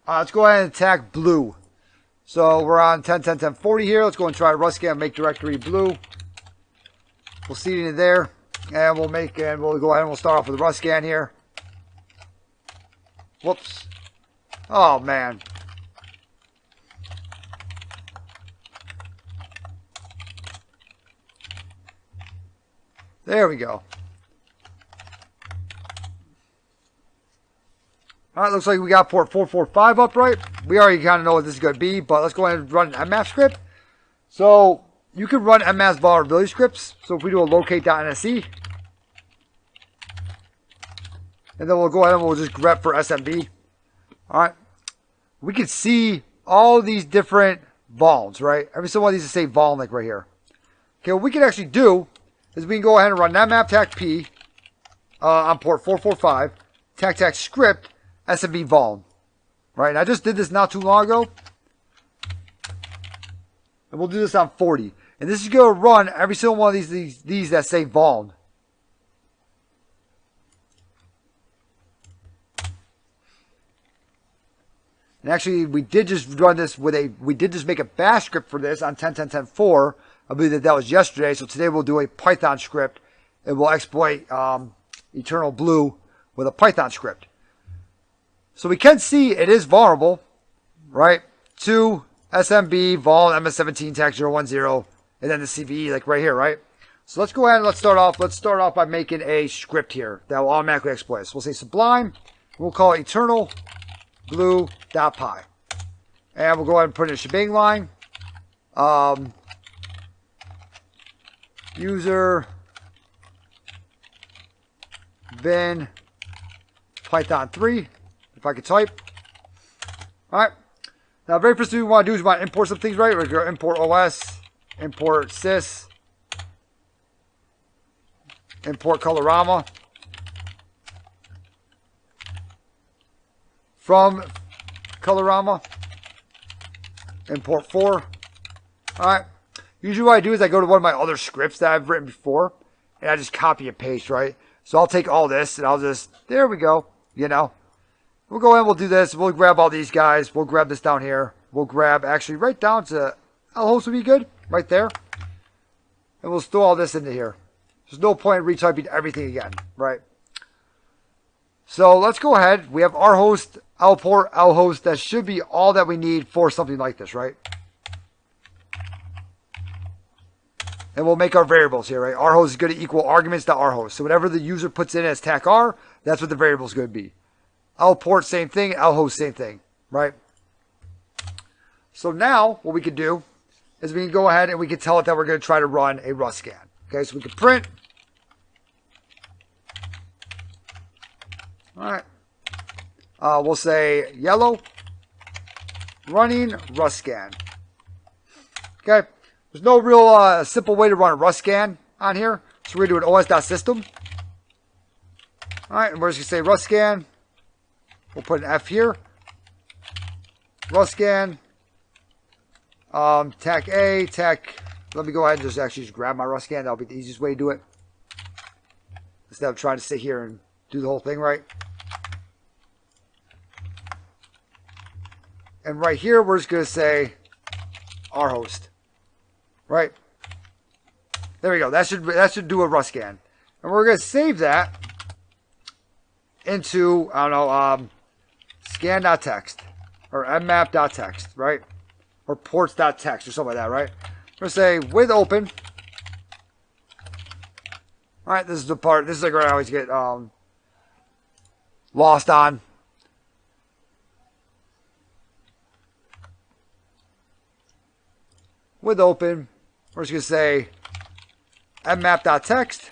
Let's go ahead and attack blue. So we're on 10.10.10.40 here. Let's go and try rust scan, make directory blue. We'll seed it in there, and we'll go ahead and we'll start off with the rust scan here. Whoops. Oh man. There we go. Alright, looks like we got port 445 up, right? We already kind of know what this is going to be, but let's go ahead and run an mmap script. So, you can run mmap vulnerability scripts. So, if we do a locate.nse, and then we'll go ahead and we'll just grep for SMB. Alright. We can see all these different vulns, right? Every single one of these is say vuln, like right here. Okay, what we can actually do is we can go ahead and run nmap tac p on port 445, tac script, SMB vuln. Right, and I just did this not too long ago. And we'll do this on 40. And this is going to run every single one of these that say vuln. And actually, we did just run this we did just make a bash script for this on 10.10.10.4. I believe that was yesterday. So today we'll do a Python script. And we'll exploit Eternal Blue with a Python script. So we can see it is vulnerable, right? To SMB, vuln, MS17, tac 010, and then the CVE, like right here, right? So let's go ahead and let's start off by making a script here that will automatically exploit. So we'll say sublime. We'll call it eternal blue.py. And we'll go ahead and put in a shebang line. User bin Python 3. If I could type. Alright. Now, very first thing we want to do is we want to import some things, right? We're going to import OS, import sys, import Colorama. From Colorama, import 4. Alright. Usually what I do is I go to one of my other scripts that I've written before, and I just copy and paste, right? So I'll take all this, and I'll just, there we go, you know. We'll go ahead, we'll do this, we'll grab all these guys, we'll grab this down here, we'll grab, actually, right down to, lhost would be good, right there. And we'll store all this into here. There's no point in retyping everything again, right? So let's go ahead, we have our host, lport, lhost, that should be all that we need for something like this, right? And we'll make our variables here, right? Our host is going to equal arguments.rhost. So whatever the user puts in as tac r, that's what the variable is going to be. Lport, same thing. Lhost, same thing, right? So now what we can do is we can go ahead and we can tell it that we're going to try to run a rust scan. Okay, so we can print. All right. We'll say yellow running rust scan. Okay. There's no real simple way to run a rust scan on here. So we're going to do an os.system. All right, and we're just going to say rust scan. We'll put an F here. Rust scan. Tac A, tac. Let me go ahead and just grab my rust scan. That'll be the easiest way to do it. Instead of trying to sit here and do the whole thing right. And right here, we're just going to say rhost. Right? There we go. That should do a rust scan. And we're going to save that into, I don't know, scan.txt or mmap.txt, right? Or ports.txt or something like that, right? We're going to say with open. All right, this is the part. This is like where I always get lost on. With open, we're just going to say mmap.txt.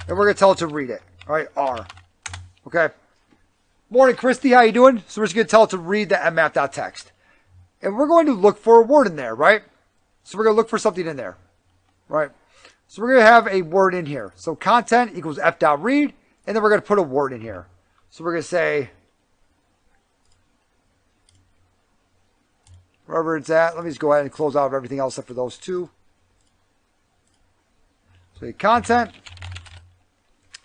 And we're going to tell it to read it. All right, R. Okay. Morning, Christy. How you doing? So we're just going to tell it to read the mmap.txt. And we're going to look for a word in there, right? So we're going to look for something in there, right? So we're going to have a word in here. So content equals f.read, and then we're going to put a word in here. So we're going to say, wherever it's at, let me just go ahead and close out of everything else except for those two. So content.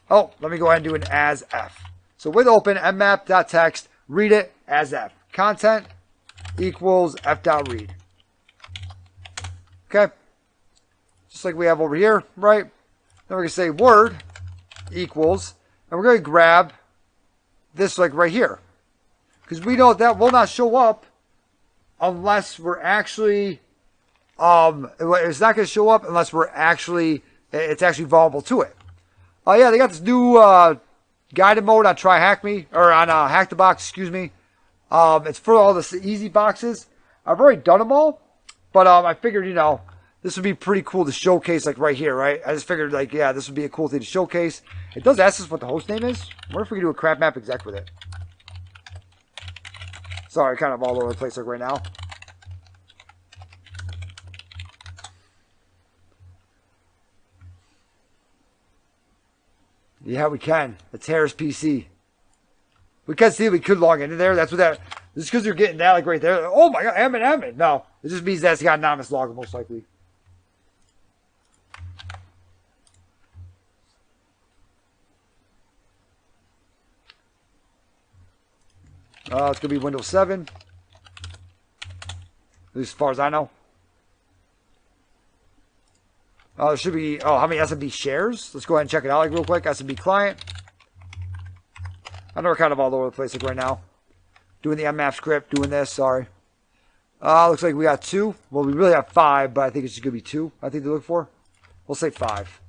Oh, let me go ahead and do an as f. So with open mmap.txt, read it as F. Content equals f.read. Okay? Just like we have over here, right? Then we're going to say word equals, and we're going to grab this like right here. Because we know that will not show up unless we're actually, it's not going to show up unless it's actually vulnerable to it. Oh yeah, they got this new guided mode on Try Hack Me, or on Hack the Box, excuse me. It's for all the easy boxes. I've already done them all, but I figured, this would be pretty cool to showcase, like right here, right? I just figured, like, yeah, this would be a cool thing to showcase. It does ask us what the host name is. I wonder if we can do a crap map exec with it. Sorry, kind of all over the place like right now. Yeah, we can. It's Harris PC. We can see we could log into there. That's what that. Just because you're getting that like right there. Oh my god, admin. No, it just means that's got anonymous logger most likely. It's gonna be Windows 7. At least as far as I know. There should be. Oh, how many SMB shares? Let's go ahead and check it out like real quick. SMB client. I know we're kind of all over the place like right now. Doing the mmap script, doing this, sorry. Looks like we got 2. Well, we really have 5, but I think it's just going to be 2, I think they look for. We'll say 5.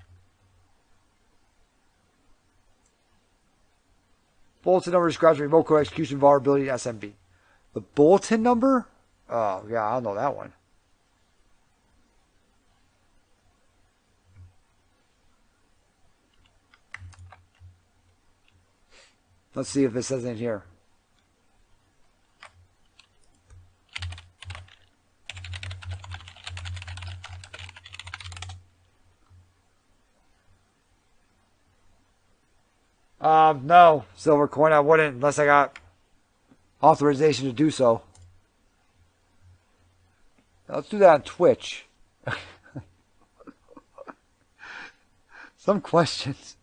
Bulletin number describes remote code execution vulnerability in SMB. The bulletin number? Oh, yeah, I don't know that one. Let's see if it says in here. No, silver coin, I wouldn't unless I got authorization to do so. Now, let's do that on Twitch. Some questions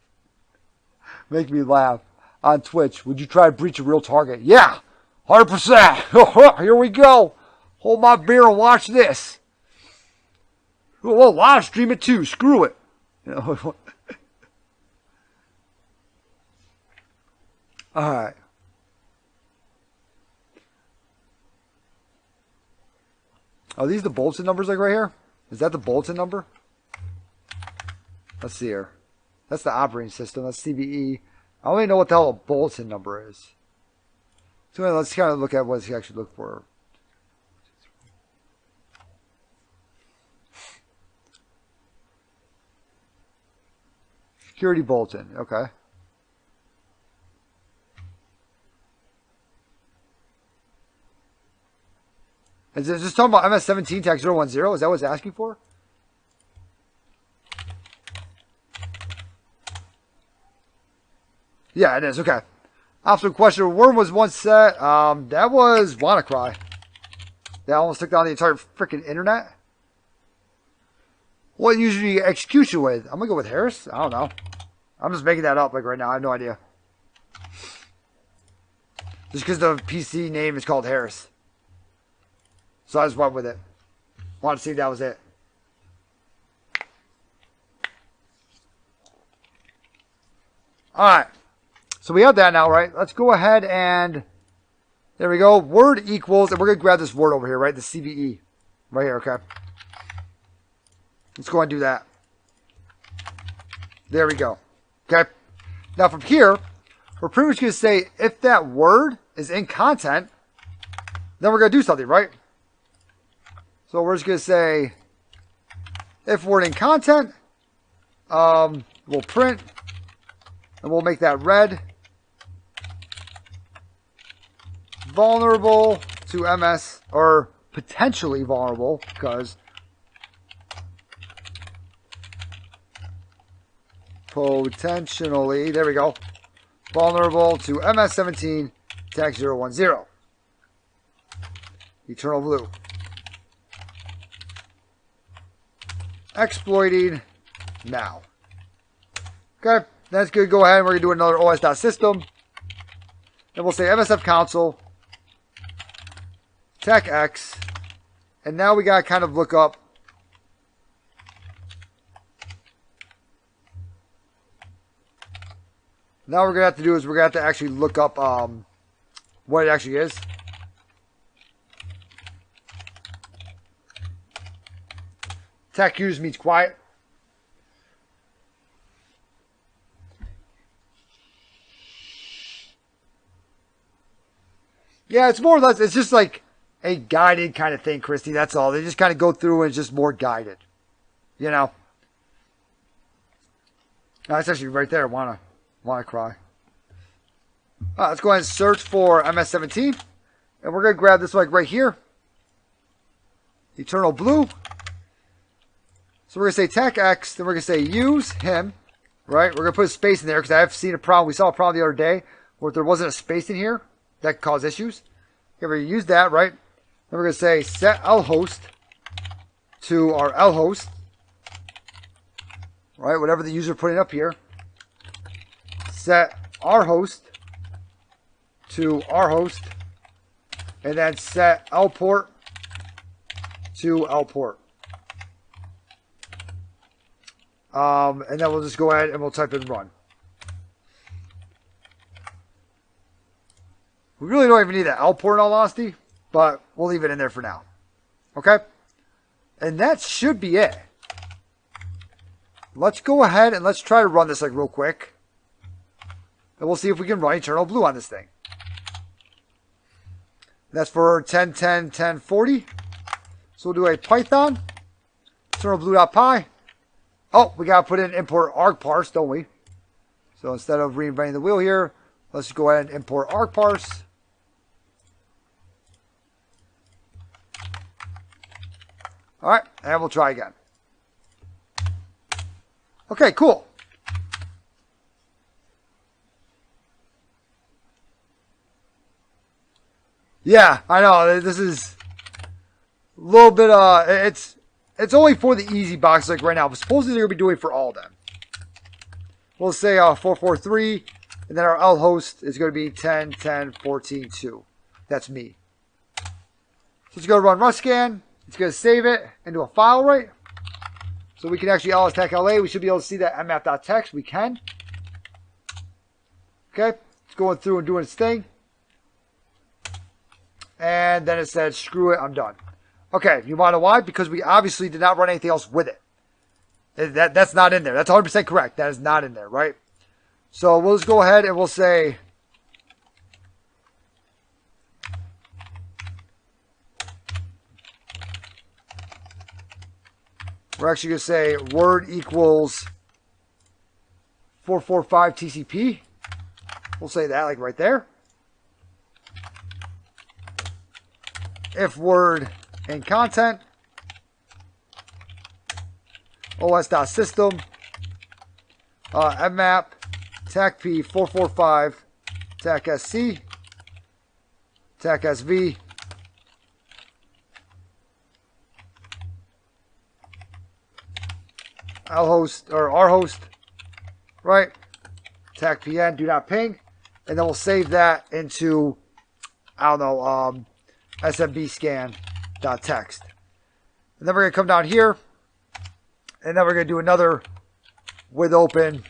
make me laugh. On Twitch, would you try to breach a real target? Yeah, 100%. Here we go. Hold my beer and watch this. Well, live stream it too. Screw it. All right. Are these the bulletin numbers like right here? Is that the bulletin number? Let's see here. That's the operating system. That's CVE. I don't even know what the hell a bulletin number is. So let's kind of look at what he actually looked for. Security bulletin. Okay. Is it just talking about MS-17 tag 010? Is that what it's asking for? Yeah, it is. Okay. Optional question. Worm was once set. That was WannaCry. That almost took down the entire freaking internet. What usually execution with? I'm going to go with Harris. I don't know. I'm just making that up like right now. I have no idea. Just because the PC name is called Harris. So I just went with it. Wanted to see if that was it. Alright. So we have that now, right? Let's go ahead and... There we go. Word equals... And we're going to grab this word over here, right? The CVE. Right here, okay? Let's go ahead and do that. There we go. Okay? Now from here, we're pretty much going to say if that word is in content, then we're going to do something, right? So we're just going to say if word in content, we'll print, and we'll make that red. Vulnerable to MS, or potentially vulnerable, because potentially, there we go, vulnerable to MS-17 tag 010. Eternal blue. Exploiting now. Okay, that's good. Go ahead and we're going to do another os.system. And we'll say MSF console, tech X, and now we got to kind of look up now we're going to have to do is we're going to have to actually look up what it actually is. Tech use means quiet. Yeah, it's more or less, it's just like a guided kind of thing, Christy. That's all. They just kind of go through and it's just more guided. You know? Oh, it's actually right there. Wanna cry. Let's go ahead and search for MS-17. And we're going to grab this like right here. Eternal Blue. So we're going to say tech X. Then we're going to say use him. Right? We're going to put a space in there because I've seen a problem. We saw a problem the other day where there wasn't a space in here. That could cause issues. Okay, we're going to use that, right? Then we're going to say set lhost to our lhost. Right? Whatever the user putting up here. Set our host to our host. And then set lport to lport. And then we'll just go ahead and we'll type in run. We really don't even need that lport in all honesty, but we'll leave it in there for now. Okay? And that should be it. Let's go ahead and let's try to run this like real quick. And we'll see if we can run Eternal Blue on this thing. That's for 10.10.10.40. So we'll do a Python eternalblue.py. Oh, we got to put in import argparse, don't we? So instead of reinventing the wheel here, let's go ahead and import argparse. All right, and we'll try again. Okay, cool. Yeah, I know. This is a little bit, it's only for the easy box like right now, but supposedly they're going to be doing it for all of them. We'll say 443, and then our lhost is going to be 10.10.14.2. That's me. So let's go run RustScan. It's going to save it into a file, right? So we can actually ls-tech-la. We should be able to see that mmap.txt. We can. Okay. It's going through and doing its thing. And then it said, screw it, I'm done. Okay. You want to know why? Because we obviously did not run anything else with it. That's not in there. That's 100% correct. That is not in there, right? So we'll just go ahead and we'll say... We're actually going to say word equals 445 TCP. We'll say that like right there. If word and content os.system mmap tacp 445 tacsc tacsv lhost or our host, right? tacpn do not ping, and then we'll save that into I don't know smbscan.txt, and then we're gonna come down here, and then we're gonna do another with open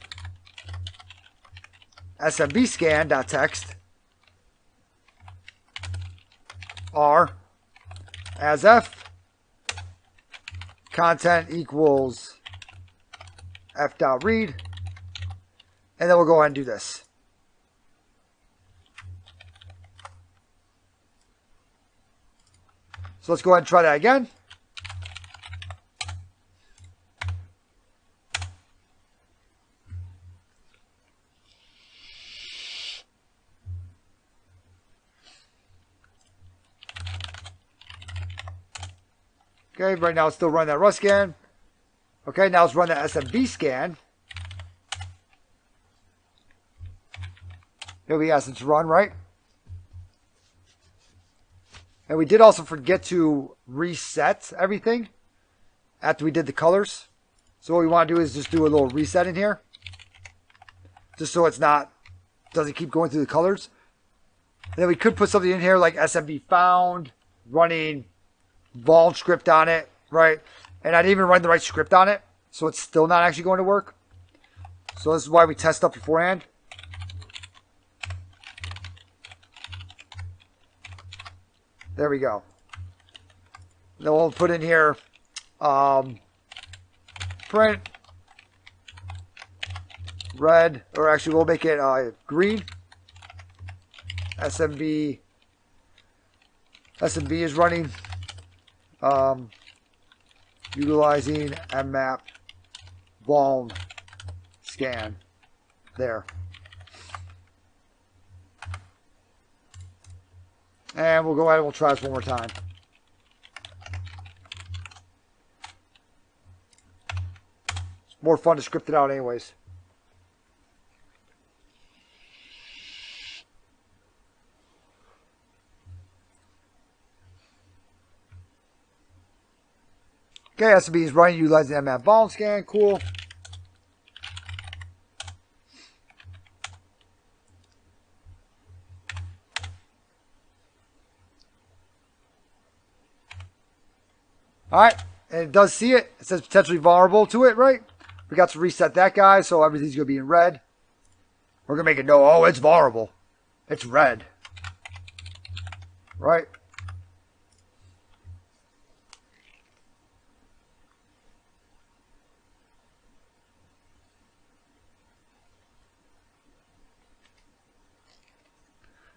smbscan.txt r as f content equals f.read, and then we'll go ahead and do this. So let's go ahead and try that again. Okay, right now it's still running that RustScan. Okay, now let's run the SMB scan. Here we asked it to run, right? And we did also forget to reset everything after we did the colors. So what we want to do is just do a little reset in here. Just so it's not, doesn't keep going through the colors. And then we could put something in here like SMB found, running vol script on it, right? And I didn't even run the right script on it, so it's still not actually going to work. So this is why we test stuff beforehand. There we go. Then we'll put in here print red, or actually we'll make it green. SMB is running, utilizing mmap vuln scan. There. And we'll go ahead and we'll try this one more time. It's more fun to script it out anyways. Okay, SMB is running utilizing mmap vuln scan. Cool. Alright, and it does see it. It says potentially vulnerable to it, right? We got to reset that guy, so everything's going to be in red. We're going to make it know, oh, it's vulnerable. It's red. Right?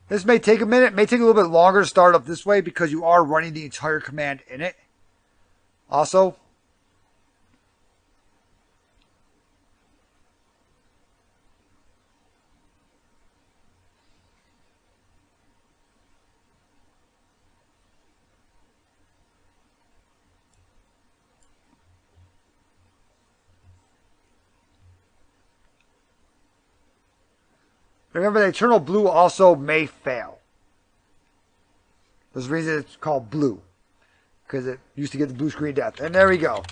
This may take a minute, may take a little bit longer to start up this way because you are running the entire command in it. Also, remember the eternal blue also may fail. There's a reason it's called blue. Because it used to get the blue screen death. And there we go.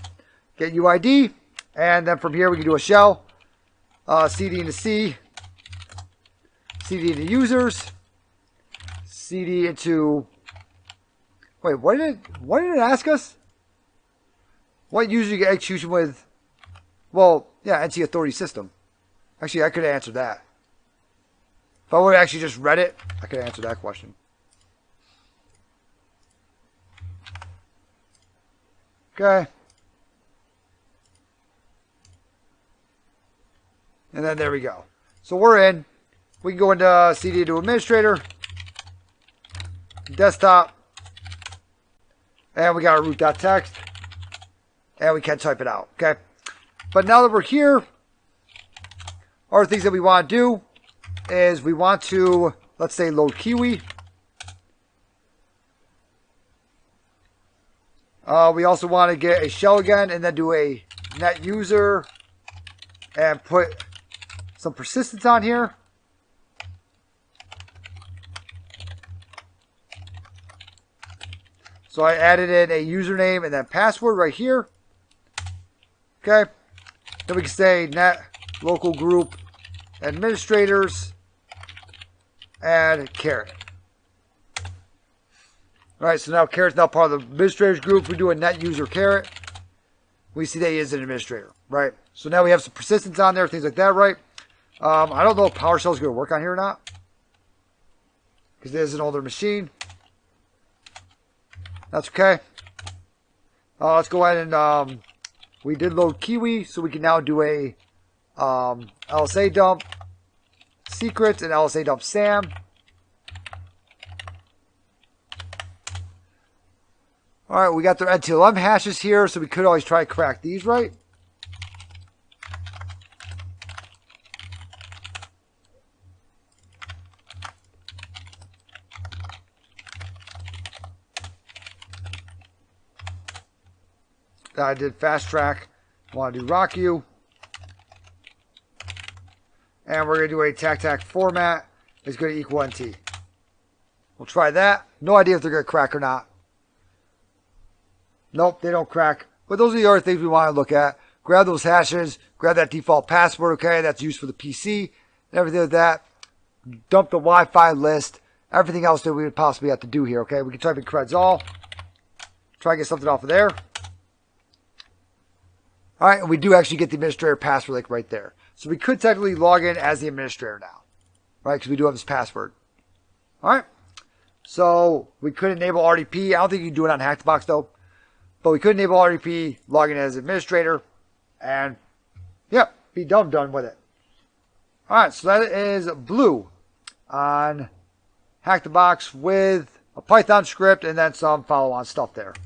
Get UID. And then from here we can do a shell. CD into C. CD into users. CD into... Wait, what did it ask us? What user you get execution with? Well, yeah, NC authority system. Actually, I could have answered that. If I would have actually just read it, I could have answered that question. Okay. And then there we go. So we're in. We can go into CD to administrator. Desktop. And we got our root.txt. And we can type it out. Okay. But now that we're here, other things that we want to do is we want to, let's say, load Kiwi. We also want to get a shell again and then do a net user and put some persistence on here. So I added in a username and then password right here. Okay. Then we can say net local group administrators and caret. Alright, so now caret's now part of the administrators group. We do a net user caret. We see that he is an administrator, right? So now we have some persistence on there, things like that, right? I don't know if PowerShell is going to work on here or not. Because it is an older machine. That's okay. Let's go ahead and we did load Kiwi, so we can now do a LSA dump secrets and LSA dump SAM. Alright, we got their NTLM hashes here, so we could always try to crack these, right? I did fast track. I want to do rock you. And we're going to do a tac format is going to equal NT. We'll try that. No idea if they're going to crack or not. Nope, they don't crack. But those are the other things we want to look at. Grab those hashes. Grab that default password, okay? That's used for the PC and everything like that. Dump the Wi-Fi list. everything else that we would possibly have to do here, okay? We can type in creds all. Try and get something off of there. All right, and we do actually get the administrator password link right there. So we could technically log in as the administrator now, right? Because we do have this password. All right. So we could enable RDP. I don't think you can do it on HTB though. But we could enable RDP, log in as administrator, and yep, be done with it. All right, so that is blue on HTB with a Python script and then some follow-on stuff there.